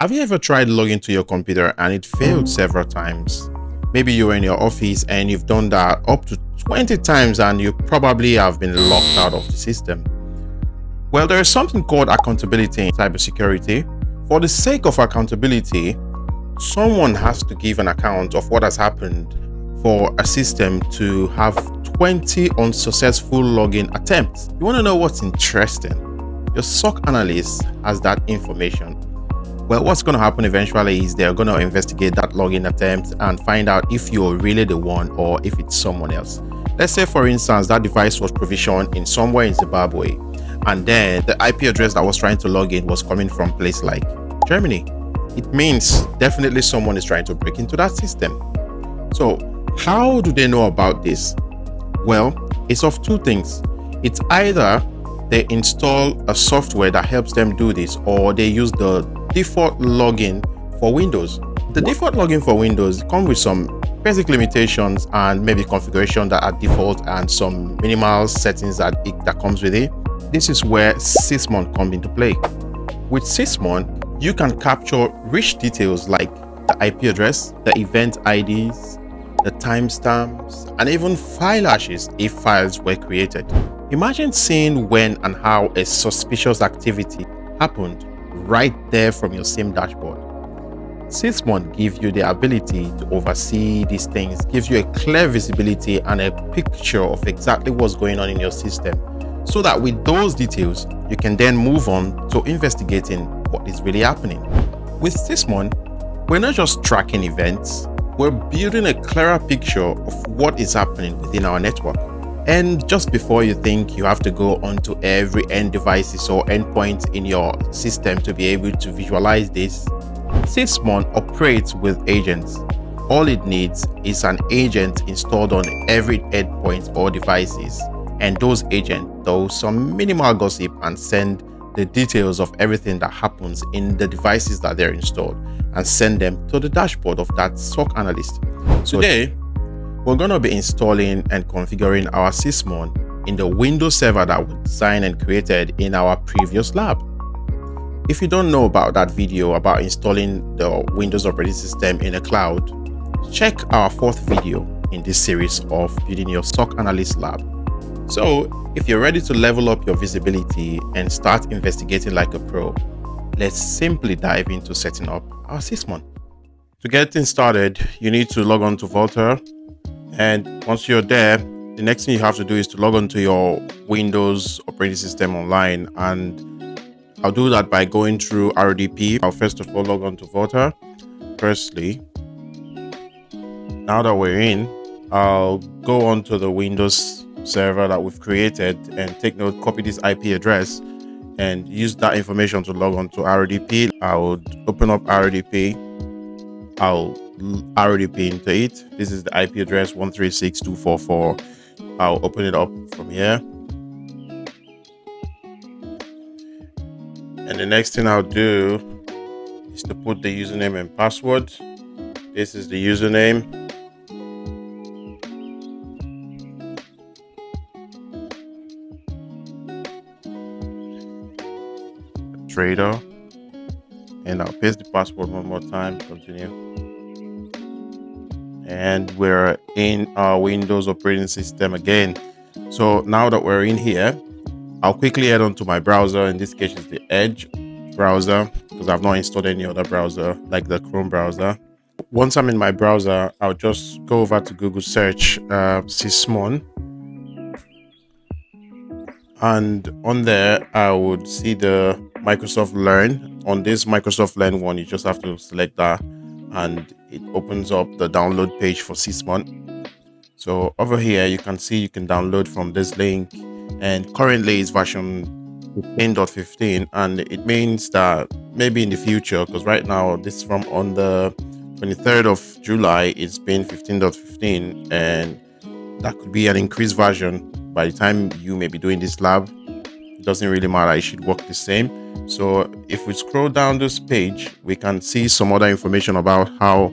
Have you ever tried logging to your computer and it failed several times? Maybe you're in your office and you've done that up to 20 times and you probably have been locked out of the system. Well, there is something called accountability in cybersecurity. For the sake of accountability, someone has to give an account of what has happened for a system to have 20 unsuccessful login attempts. You want to know what's interesting? Your SOC analyst has that information. Well, what's going to happen eventually is they're going to investigate that login attempt and find out if you're really the one or if it's someone else. Let's say, for instance, that device was provisioned in somewhere in Zimbabwe, and then the IP address that was trying to log in was coming from a place like Germany. It means definitely someone is trying to break into that system. So how do they know about this? Well, it's of two things. It's either they install a software that helps them do this, or they use the default login for Windows. The default login for Windows comes with some basic limitations and maybe configuration that are default and some minimal settings that comes with it. This is where Sysmon comes into play. With Sysmon, you can capture rich details like the IP address, the event IDs, the timestamps, and even file hashes if files were created. Imagine seeing when and how a suspicious activity happened right there from your same dashboard. Sysmon gives you the ability to oversee these things, gives you a clear visibility and a picture of exactly what's going on in your system, so that with those details, you can then move on to investigating what is really happening. With Sysmon, we're not just tracking events, we're building a clearer picture of what is happening within our network. And just before you think you have to go onto every end devices or endpoint in your system to be able to visualize this, Sysmon operates with agents. All it needs is an agent installed on every endpoint or devices, and those agents do some minimal gossip and send the details of everything that happens in the devices that they're installed and send them to the dashboard of that SOC analyst. Today, we're going to be installing and configuring our Sysmon in the Windows server that we designed and created in our previous lab. If you don't know about that video about installing the Windows operating system in a cloud, check our fourth video in this series of building your SOC analyst lab. So if you're ready to level up your visibility and start investigating like a pro, let's simply dive into setting up our Sysmon. To get things started, you need to log on to Vultr. And once you're there, the next thing you have to do is to log on to your Windows operating system online. And I'll do that by going through RDP. I'll first of all log on to Vultr. Firstly, now that we're in, I'll go on to the Windows server that we've created and take note, copy this IP address and use that information to log on to RDP. I would open up RDP. I'll RDP into it. This is the IP address 136.244. I'll open it up from here. And the next thing I'll do is to put the username and password. This is the username. Trader. And I'll paste the password one more time. Continue. And we're in our Windows operating system again. So now that we're in here, I'll quickly head on to my browser. In this case, it's the Edge browser because I've not installed any other browser like the Chrome browser. Once I'm in my browser, I'll just go over to Google search Sysmon. And on there, I would see the Microsoft Learn. On this Microsoft Learn one, you just have to select that and it opens up the download page for Sysmon. So over here, you can see you can download from this link, and currently it's version 15.15, and it means that maybe in the future, because right now this is from on the 23rd of July, it's been 15.15, and that could be an increased version. By the time you may be doing this lab, it doesn't really matter, it should work the same. So if we scroll down this page, we can see some other information about how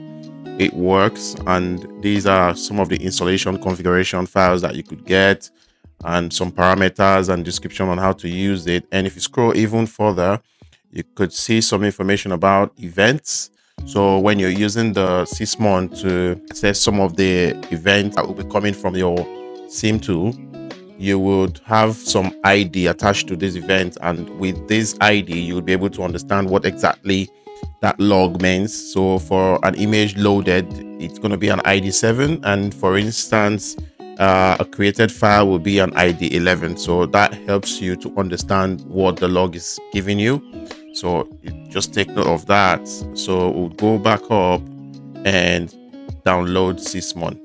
it works, and these are some of the installation configuration files that you could get and some parameters and description on how to use it. And if you scroll even further, You could see some information about events. So when you're using the Sysmon to access some of the events that will be coming from your SIM tool, you would have some ID attached to this event, and with this ID you would be able to understand what exactly that log means. So for an image loaded, it's going to be an ID 7, and for instance a created file will be an ID 11. So that helps you to understand what the log is giving you. So you just take note of that. So we'll go back up and download Sysmon.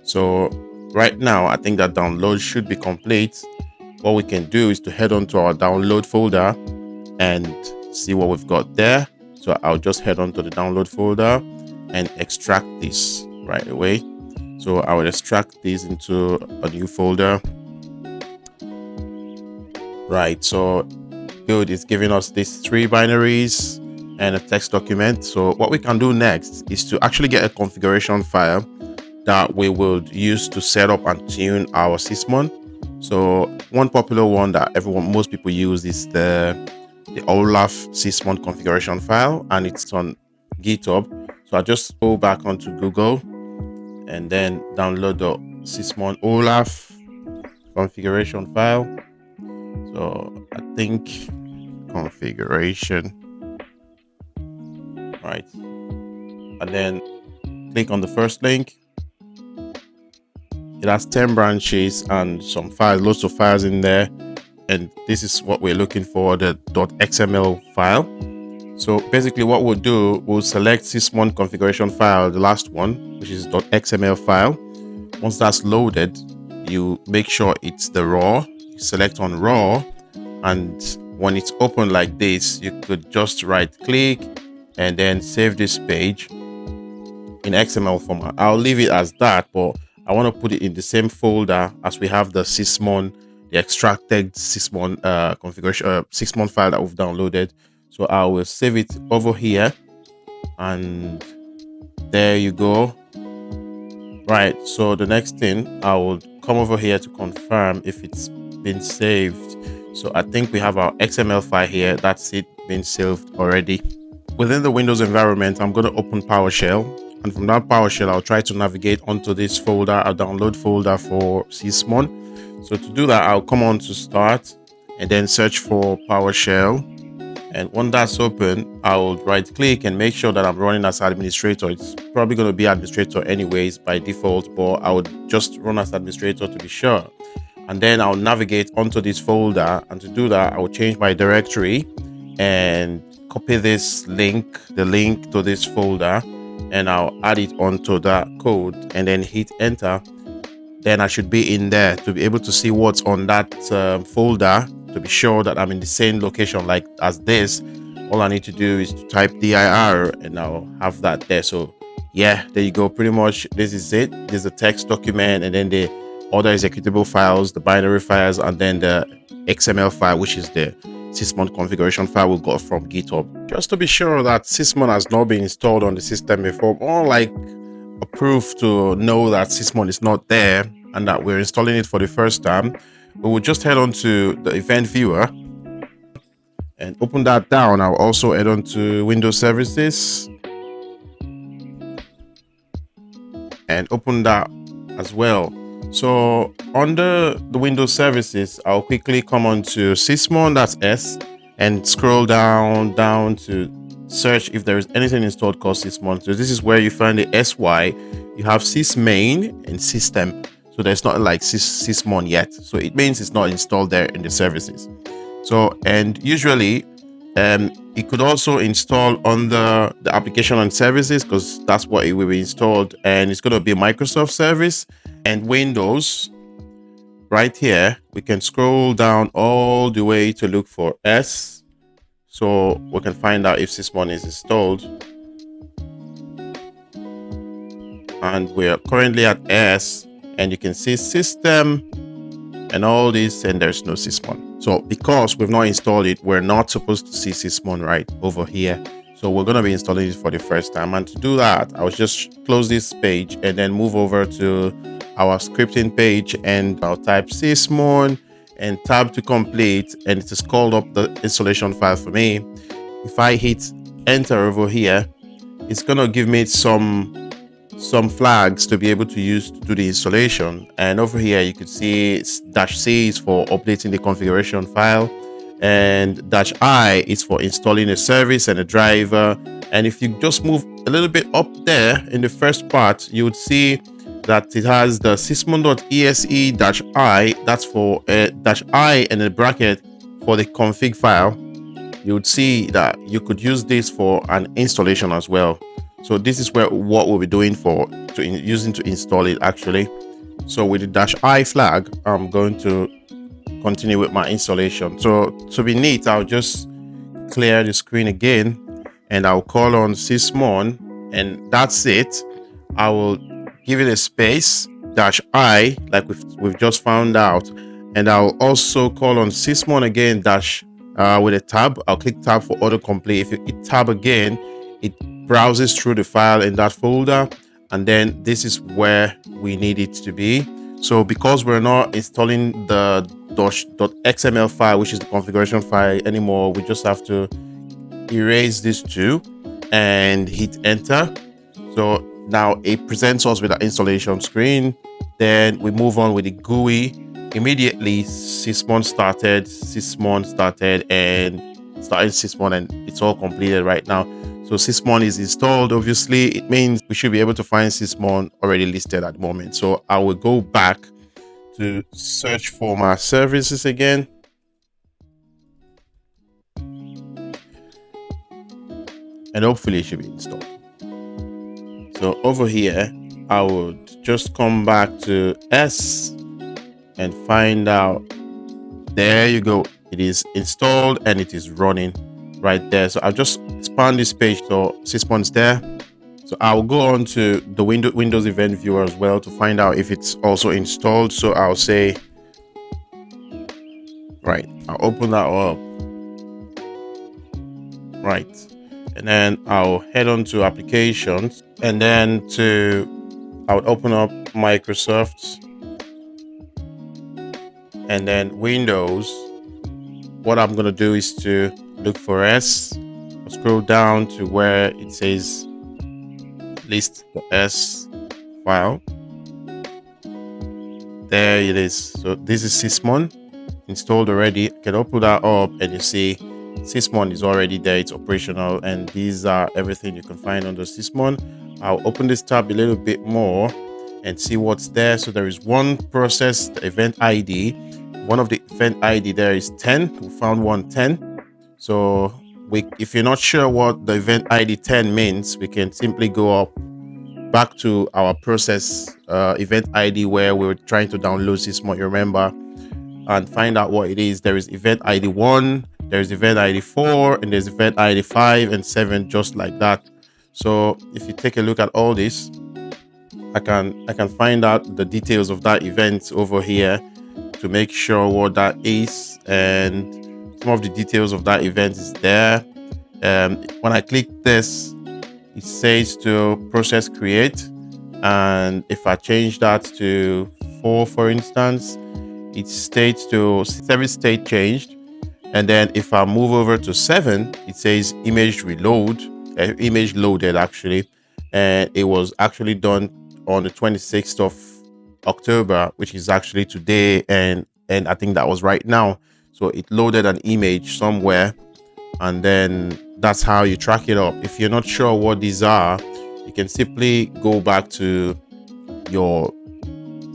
So right now I think that download should be complete. What we can do is to head on to our download folder and see what we've got there. So I'll just head on to the download folder and extract this right away. So I will extract this into a new folder. Right, so good, it's giving us these 3 binaries and a text document. So what we can do next is to actually get a configuration file that we will use to set up and tune our Sysmon. So one popular one that most people use is the OLAF Sysmon configuration file, and it's on GitHub. So I just go back onto Google and then download the Sysmon OLAF configuration file. So I think configuration, right, and then click on the first link. It has 10 branches and some files, lots of files in there, and this is what we're looking for, the .xml file. So basically what we'll do, we'll select Sysmon configuration file, the last one, which is .xml file. Once that's loaded, you make sure it's the raw. You select on raw, and when it's open like this, you could just right click and then save this page in XML format. I'll leave it as that, but I want to put it in the same folder as we have the Sysmon, the extracted Sysmon configuration Sysmon file that we've downloaded. So I will save it over here, and there you go. Right, so the next thing, I will come over here to confirm if it's been saved. So I think we have our XML file here. That's it, been saved already. Within the Windows environment, I'm going to open PowerShell, and from that PowerShell, I'll try to navigate onto this folder, a download folder for Sysmon. So to do that, I'll come on to Start and then search for PowerShell. And when that's open, I'll right click and make sure that I'm running as administrator. It's probably going to be administrator anyways by default, but I would just run as administrator to be sure. And then I'll navigate onto this folder, and to do that, I will change my directory and copy this link, the link to this folder, and I'll add it onto that code and then hit enter. Then I should be in there to be able to see what's on that folder, to be sure that I'm in the same location like as this. All I need to do is to type dir and I'll have that there. So yeah, there you go. Pretty much this is it. This is the text document, and then the other executable files, the binary files, and then the XML file, which is the Sysmon configuration file we got from GitHub. Just to be sure that Sysmon has not been installed on the system before, or like a proof to know that Sysmon is not there and that we're installing it for the first time, we will just head on to the event viewer and open that down. I'll also head on to Windows Services and open that as well. So under the Windows Services, I'll quickly come on to Sysmon, that's S, and scroll down to search if there is anything installed called Sysmon. So this is where you find the SY. You have sysmain and system. So there's not like Sysmon yet. So it means it's not installed there in the services. So, and usually it could also install on the application and services, because that's what it will be installed, and it's going to be a Microsoft service and Windows. Right here, we can scroll down all the way to look for S, so we can find out if Sysmon is installed. And we're currently at S, and you can see system and all this, and there's no Sysmon. So because we've not installed it, we're not supposed to see Sysmon right over here. So we're going to be installing it for the first time. And to do that, I'll just close this page and then move over to our scripting page, and I'll type Sysmon and tab to complete, and it has called up the installation file for me. If I hit enter over here, it's gonna give me some flags to be able to use to do the installation. And over here you could see -C is for updating the configuration file, and -I is for installing a service and a driver. And if you just move a little bit up there in the first part, you would see that it has the sysmon.exe-i, that's for -I and a bracket for the config file. You would see that you could use this for an installation as well. So this is what we'll be doing using to install it actually. So with the -I flag, I'm going to continue with my installation. So to be neat, I'll just clear the screen again, and I'll call on Sysmon, and that's it. I will give it a space -I, like we've just found out, and I'll also call on Sysmon again with a tab. I'll click tab for autocomplete. If you hit tab again, it browses through the file in that folder, and then this is where we need it to be. So because we're not installing the .xml file, which is the configuration file anymore, we just have to erase these two and hit enter. So now it presents us with an installation screen. Then we move on with the GUI. Immediately Sysmon started and it's all completed right now. So Sysmon is installed. Obviously it means we should be able to find Sysmon already listed at the moment. So I will go back to search for my services again, and hopefully it should be installed. So over here I would just come back to S and find out. There you go, it is installed and it is running right there. So I'll just expand this page so Sysmon's there. So I'll go on to the Windows event viewer as well to find out if it's also installed. So I'll say, right, I'll open that up, right, and then I'll head on to applications, and then I would open up Microsoft, and then Windows. What I'm going to do is to look for S. I'll scroll down to where it says list the S file. There it is. So this is Sysmon installed already. I can open that up and you see Sysmon is already there. It's operational, and these are everything you can find under Sysmon. I'll open this tab a little bit more and see what's there. So there is one process, the event ID. One of the event ID there is 10. We found one 10. So if you're not sure what the event ID 10 means, we can simply go up back to our process event ID where we were trying to download Sysmon, you remember, and find out what it is. There is event ID 1, there's event ID 4, and there's event ID 5 and 7, just like that. So if you take a look at all this, I can find out the details of that event over here to make sure what that is, and some of the details of that event is there. When I click this, it says to process create, and if I change that to 4, for instance, it states to service state changed. And then if I move over to 7, it says image image loaded actually, and it was actually done on the 26th of October, which is actually today, and I think that was right now. So it loaded an image somewhere, and then that's how you track it up. If you're not sure what these are, you can simply go back to your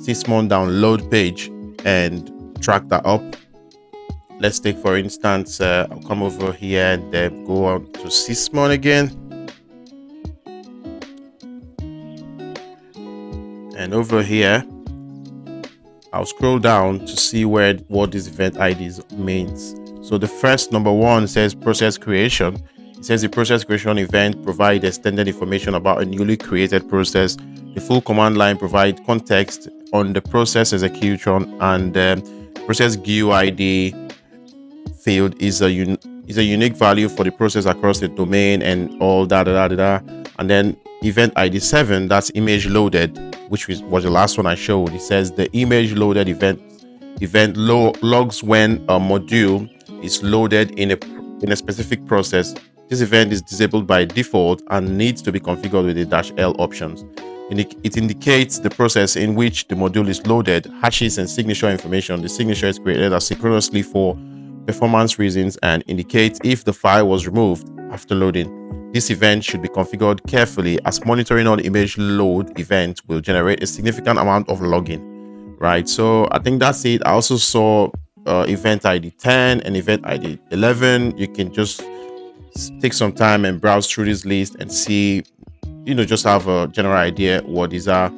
Sysmon download page and track that up. Let's take, for instance, I'll come over here and then go on to Sysmon again. And over here, I'll scroll down to see what this event IDs means. So the first, number 1, says process creation. It says the process creation event provides extended information about a newly created process. The full command line provides context on the process execution, and process GUID field is a unique value for the process across the domain and all that. And then event ID 7, that's image loaded, which was the last one I showed. It says the image loaded event event logs when a module is loaded in a specific process. This event is disabled by default and needs to be configured with the -L options. It indicates the process in which the module is loaded, hashes and signature information. The signature is created asynchronously for performance reasons and indicates if the file was removed after loading. This event should be configured carefully, as monitoring on image load event will generate a significant amount of logging, right? So I think that's it. I also saw event ID 10 and event ID 11. You can just take some time and browse through this list and see, just have a general idea what these are.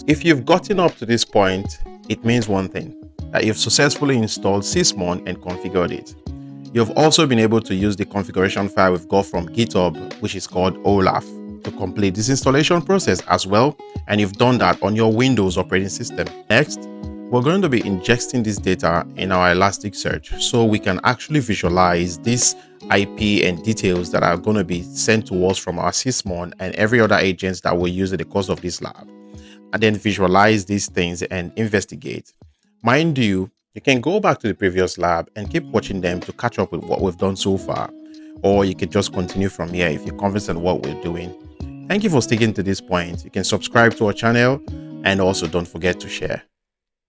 If you've gotten up to this point, it means one thing, that you've successfully installed Sysmon and configured it. You've also been able to use the configuration file we've got from GitHub, which is called OLAF, to complete this installation process as well, and you've done that on your Windows operating system. Next, we're going to be injecting this data in our Elasticsearch so we can actually visualize this IP and details that are going to be sent to us from our Sysmon and every other agents that we use in the course of this lab, and then visualize these things and investigate. Mind you, you can go back to the previous lab and keep watching them to catch up with what we've done so far, or you can just continue from here if you're convinced in what we're doing. Thank you for sticking to this point. You can subscribe to our channel and also don't forget to share.